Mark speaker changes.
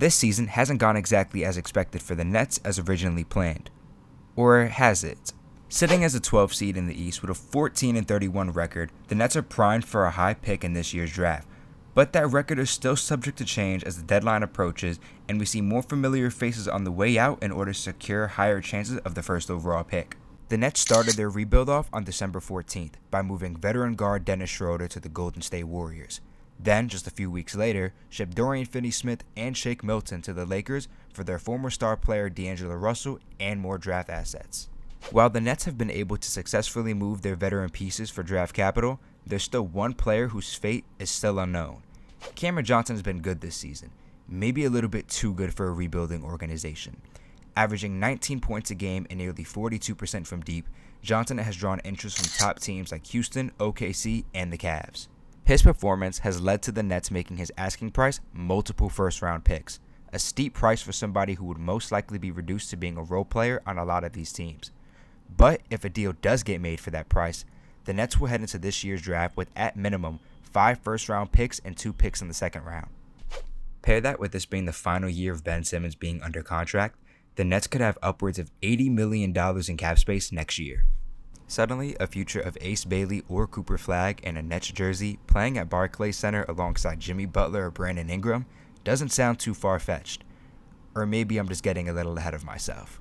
Speaker 1: this season hasn't gone exactly as expected for the Nets as originally planned. Or has it? Sitting as a 12th seed in the East with a 14-31 record, the Nets are primed for a high pick in this year's draft. But that record is still subject to change as the deadline approaches, and we see more familiar faces on the way out in order to secure higher chances of the first overall pick. The Nets started their rebuild off on December 14th by moving veteran guard Dennis Schroeder to the Golden State Warriors. Then, just a few weeks later, shipped Dorian Finney-Smith and Shake Milton to the Lakers for their former star player D'Angelo Russell and more draft assets. While the Nets have been able to successfully move their veteran pieces for draft capital, there's still one player whose fate is still unknown. Cameron Johnson has been good this season, maybe a little bit too good for a rebuilding organization. Averaging 19 points a game and nearly 42% from deep, Johnson has drawn interest from top teams like Houston, OKC, and the Cavs. His performance has led to the Nets making his asking price multiple first-round picks, a steep price for somebody who would most likely be reduced to being a role player on a lot of these teams. But if a deal does get made for that price, the Nets will head into this year's draft with, at minimum, 5 first-round picks and 2 picks in the second round. Pair that with this being the final year of Ben Simmons being under contract, the Nets could have upwards of $80 million in cap space next year. Suddenly, a future of Ace Bailey or Cooper Flagg in a Nets jersey playing at Barclays Center alongside Jimmy Butler or Brandon Ingram doesn't sound too far-fetched. Or maybe I'm just getting a little ahead of myself.